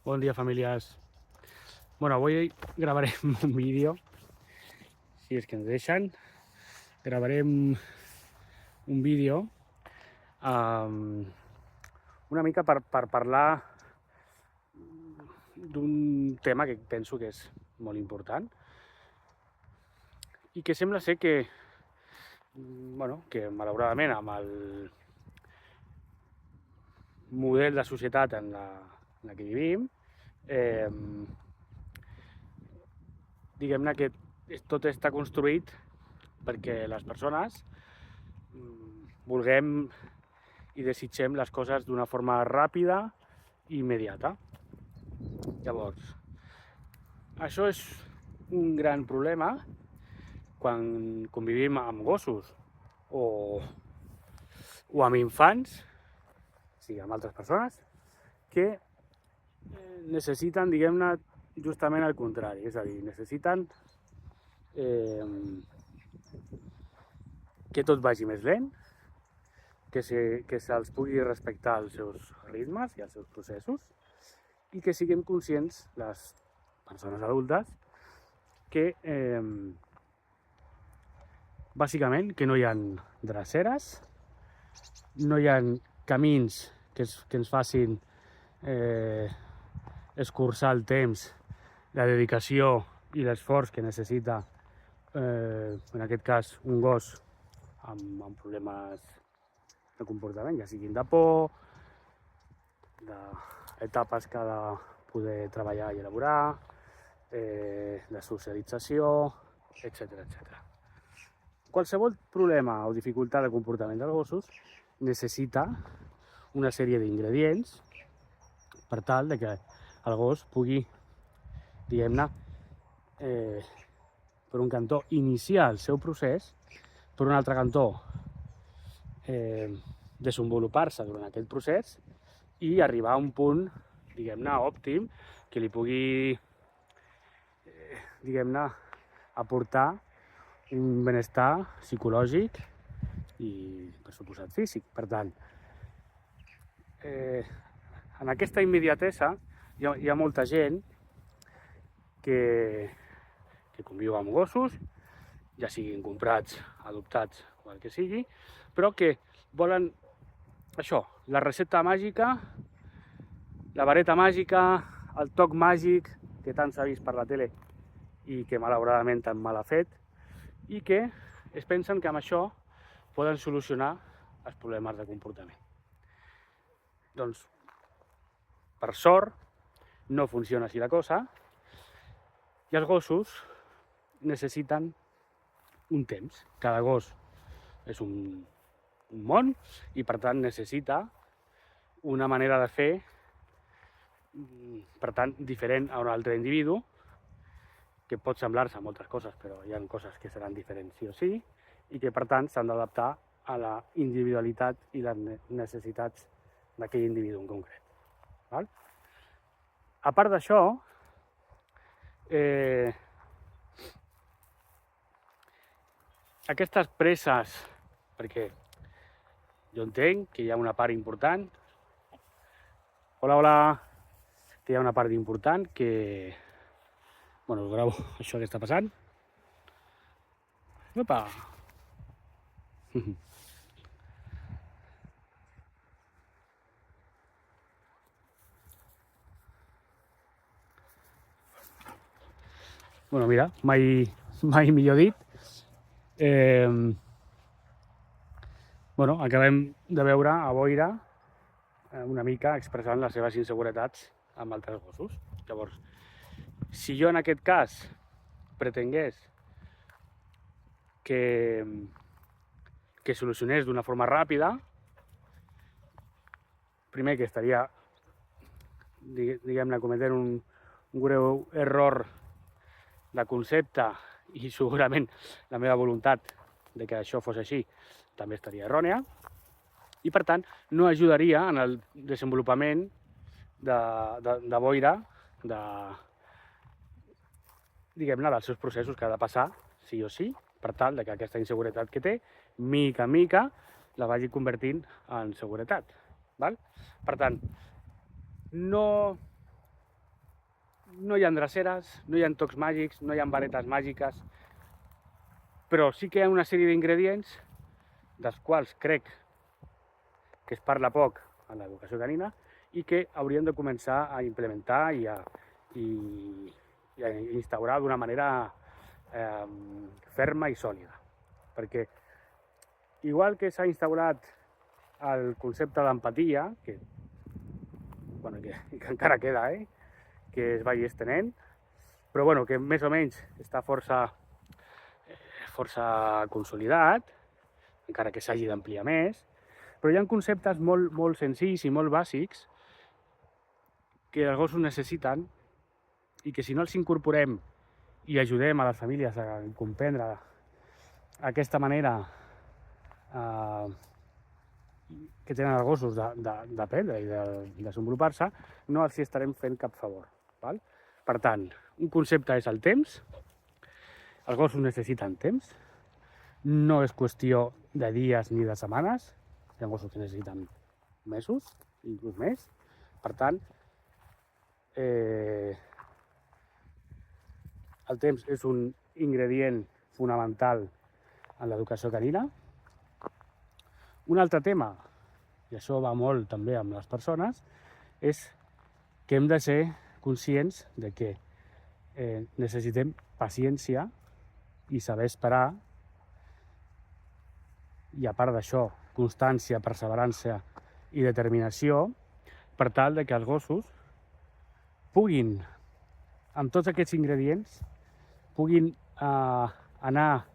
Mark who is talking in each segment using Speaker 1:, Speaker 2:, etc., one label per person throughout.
Speaker 1: Bon dia, famílies. Bueno, avui gravarem un vídeo, si és que ens deixen. Gravarem un vídeo una mica per parlar d'un tema que penso que és molt important i que sembla ser que, que malauradament amb el model de societat en la que vivim, diguem-ne que tot està construït perquè les persones vulguem i desitgem les coses d'una forma ràpida i immediata. Llavors, això és un gran problema quan convivim amb gossos o amb infants, sigui amb altres persones, que necessiten, diguem-ne, justament el contrari, és a dir, necessiten que tot vagi més lent, que se'ls pugui respectar els seus ritmes i els seus processos i que siguem conscients, les persones adultes, que bàsicament que no hi ha dreceres, no hi ha camins que ens facin escurçar el temps, la dedicació i l'esforç que necessita, en aquest cas, un gos amb problemes de comportament, ja siguin de por, d'etapes que ha de poder treballar i elaborar, de socialització, etc. Qualsevol problema o dificultat de comportament dels gossos necessita una sèrie d'ingredients per tal que el gos pugui, diguem-ne, per un cantó, iniciar el seu procés, per un altre cantó, desenvolupar-se durant aquest procés i arribar a un punt, diguem-ne, òptim, que li pugui, diguem-ne, aportar un benestar psicològic i, per suposat, físic. Per tant, en aquesta immediatesa hi ha molta gent que conviu amb gossos, ja siguin comprats, adoptats o el que sigui, però que volen això, la recepta màgica, la vareta màgica, el toc màgic que tant s'ha vist per la tele i que malauradament tan mal ha fet, i que es pensen que amb això poden solucionar els problemes de comportament. Doncs, per sort, no funciona així la cosa, i els gossos necessiten un temps. Cada gos és un món i, per tant, necessita una manera de fer, per tant, diferent a un altre individu, que pot semblar-se a moltes coses, però hi ha coses que seran diferents sí o sí, i que, per tant, s'han d'adaptar a la individualitat i les necessitats d'aquell individu en concret. Val? A part d'això, aquestes presses, perquè jo entenc que hi ha una part important, que hi ha una part important que, us gravo això que està passant. Opa! Mira, mai millor dit. Acabem de veure a Boira una mica expressant les seves inseguretats amb altres gossos. Llavors, si jo en aquest cas pretengués que solucionés d'una forma ràpida, primer que estaria, diguem-ne, cometent un greu error de concepte i segurament la meva voluntat de que això fos així també estaria errònia i, per tant, no ajudaria en el desenvolupament de Boira, diguem-ne, dels seus processos que ha de passar, sí o sí, per tal que aquesta inseguretat que té, mica en mica, la vagi convertint en seguretat. Val? Per tant, no no hi ha dreceres, no hi ha tocs màgics, no hi ha varetes màgiques, però sí que hi ha una sèrie d'ingredients dels quals crec que es parla poc en l'educació canina i que hauríem de començar a implementar i a instaurar d'una manera ferma i sòlida. Perquè igual que s'ha instaurat el concepte d'empatia, que encara queda, que es vagi estenent, però que més o menys està força consolidat, encara que s'hagi d'ampliar més, però hi ha conceptes molt senzills i molt bàsics que els gossos necessiten i que si no els incorporem i ajudem a les famílies a comprendre aquesta manera que tenen els gossos d'aprendre i de desenvolupar-se, no els estarem fent cap favor. Per tant, un concepte és el temps. Els gossos necessiten temps. No és qüestió de dies ni de setmanes. Hi ha gossos que necessiten mesos, inclús més. Per tant, el temps és un ingredient fonamental en l'educació canina. Un altre tema, i això va molt també amb les persones, és que hem de ser conscients de que necessitem paciència i saber esperar, i a part d'això, constància, perseverança i determinació, per tal de que els gossos puguin, amb tots aquests ingredients, puguin anar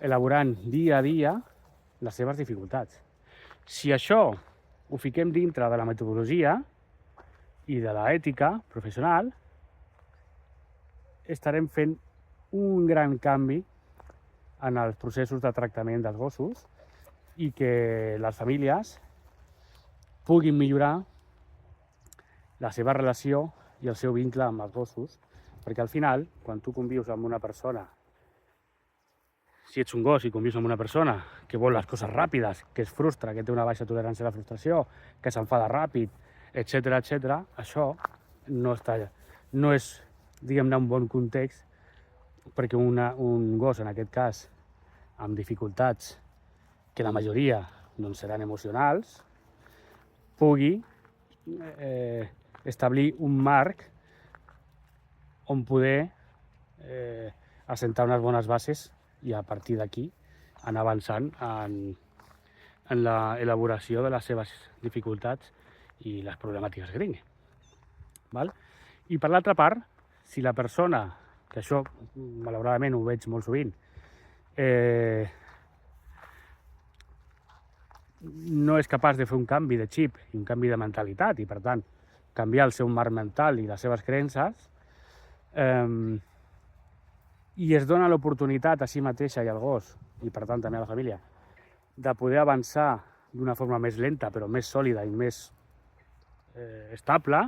Speaker 1: elaborant dia a dia les seves dificultats. Si això ho fiquem dintre de la metodologia i de l'ètica professional, estarem fent un gran canvi en els processos de tractament dels gossos i que les famílies puguin millorar la seva relació i el seu vincle amb els gossos, perquè al final, quan tu convius amb una persona, si ets un gos i convius amb una persona que vol les coses ràpides, que es frustra, que té una baixa tolerància a la frustració, que s'enfada ràpid, etc., això no és, diguem-ne, un bon context perquè un gos, en aquest cas, amb dificultats que la majoria seran emocionals, pugui establir un marc on poder assentar unes bones bases i a partir d'aquí anar avançant en l'elaboració de les seves dificultats i les problemàtiques que tingui. I per l'altra part, si la persona, que això malauradament ho veig molt sovint, no és capaç de fer un canvi de xip i un canvi de mentalitat i, per tant, canviar el seu marc mental i les seves creences, i es dona l'oportunitat a si mateixa i al gos, i per tant també a la família, de poder avançar d'una forma més lenta però més sòlida i més estable,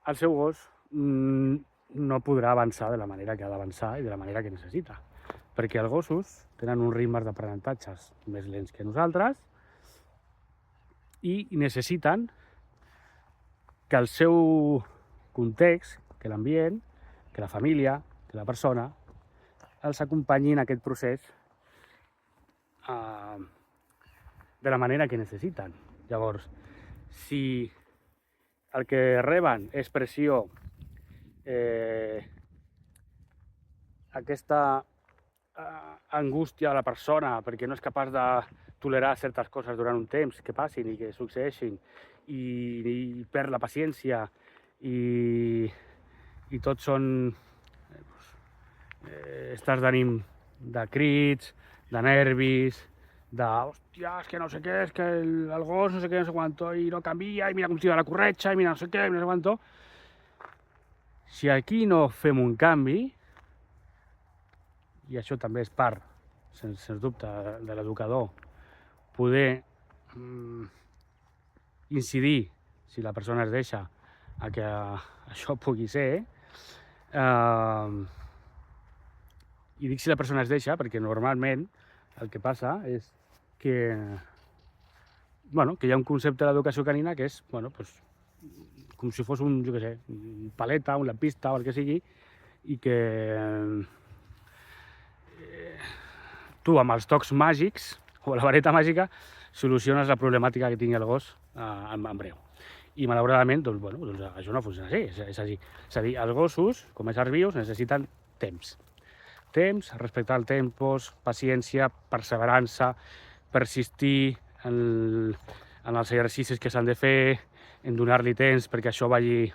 Speaker 1: el seu gos no podrà avançar de la manera que ha d'avançar i de la manera que necessita, perquè els gossos tenen uns ritmes d'aprenentatges més lents que nosaltres i necessiten que el seu context, que l'ambient, que la família, que la persona, els acompanyi en aquest procés de la manera que necessiten. Llavors, si el que reben és pressió, aquesta angústia de la persona perquè no és capaç de tolerar certes coses durant un temps que passin i que succeeixin i perd la paciència i tots són estats d'ànim de crits, de nervis, hòstia, és que no sé què, és que el gos no sé què, no sé quanto, i no canvia, i mira com tira la corretxa, i mira no sé què, i no sé quanto. Si aquí no fem un canvi, i això també és part, sens dubte, de l'educador, poder incidir, si la persona es deixa, a que això pugui ser, i dic si la persona es deixa perquè normalment el que passa és que hi ha un concepte de l'educació canina que és com si fos un, jo què sé, un paleta, un lampista o el que sigui, i que tu amb els tocs màgics o la vareta màgica soluciones la problemàtica que tingui el gos en breu. I malauradament, doncs, bueno, doncs això no funciona així. És a dir, els gossos, com a éssers vius, necessiten temps. Temps, respectar el tempos, paciència, perseverança, persistir en els exercicis que s'han de fer, en donar-li temps perquè això vagi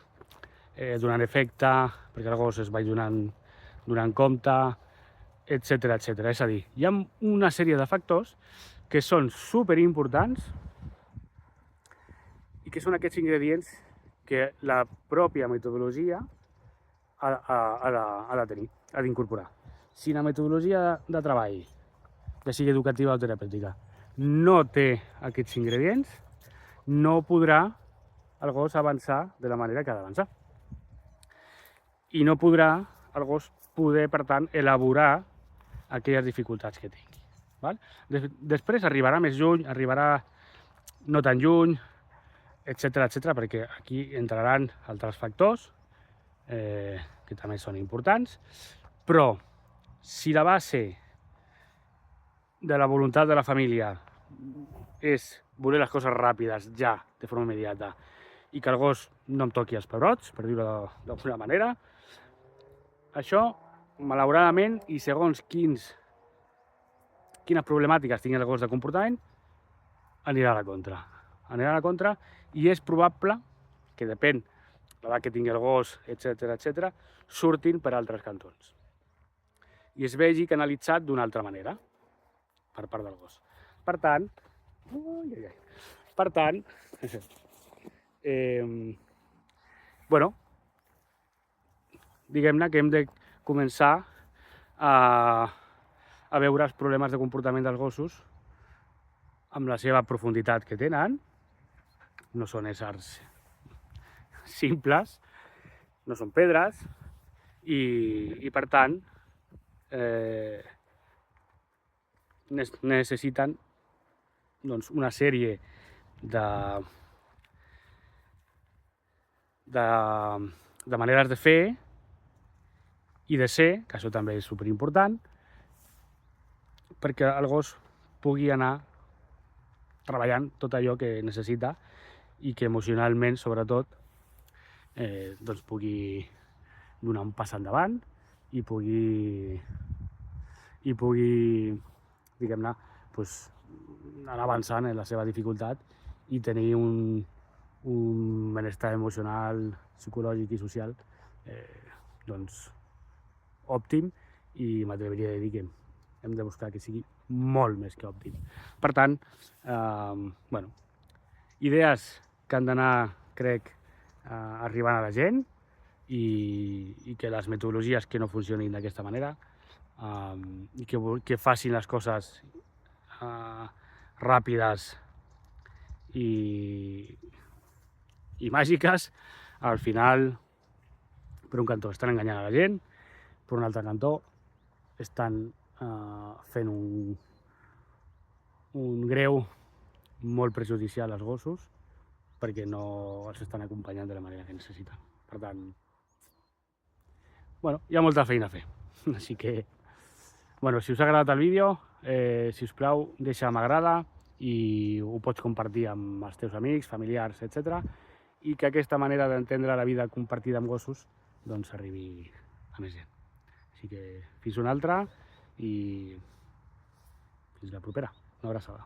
Speaker 1: donant efecte, perquè el gos es vagi donant compte, etcètera, etcètera. És a dir, hi ha una sèrie de factors que són superimportants i que són aquests ingredients que la pròpia metodologia ha de tenir, ha d'incorporar. Si la metodologia de treball, ja sigui educativa o terapèutica, no té aquests ingredients, no podrà el gos avançar de la manera que ha d'avançar. I no podrà el gos poder, per tant, elaborar aquelles dificultats que tingui. Val? Després arribarà més lluny, arribarà no tan lluny, etcètera, etcètera, perquè aquí entraran altres factors que també són importants, però si la base de la voluntat de la família és voler les coses ràpides, ja, de forma immediata, i que el gos no em toqui els pebrots, per dir-ho d'alguna manera, això, malauradament, i segons quines problemàtiques tingui el gos de comportament, anirà a la contra. Anirà a la contra i és probable que, depèn de l'edat que tingui el gos, etcètera, etcètera, surtin per altres cantons. I es vegi canalitzat d'una altra manera per part del gos. Per tant, bueno, diguem-ne que hem de començar a veure els problemes de comportament dels gossos amb la seva profunditat que tenen. No són éssers simples, no són pedres, i per tant necessiten doncs, una sèrie de maneres de fer i de ser, que això també és superimportant, perquè el gos pugui anar treballant tot allò que necessita i que emocionalment, sobretot, doncs pugui donar un pas endavant i pugui diguem-ne, anar avançant en la seva dificultat i tenir un benestar emocional, psicològic i social doncs òptim, i m'atreviria a dir que hem de buscar que sigui molt més que òptim. Per tant, bueno, idees que han d'anar, crec, arribant a la gent, i que les metodologies que no funcionin d'aquesta manera i que facin les coses ràpides i màgiques, al final, per un cantó, estan enganyant a la gent, per un altre cantó, estan fent un greu molt perjudicial als gossos perquè no els estan acompanyant de la manera que necessiten. Per tant, bueno, hi ha molta feina a fer. Així que, bueno, si us ha agradat el vídeo, si us plau, deixa m'agrada i ho pots compartir amb els teus amics, familiars, etc. I que aquesta manera d'entendre la vida compartida amb gossos doncs arribi a més gent. Així que fins una altra i fins la propera. Una abraçada.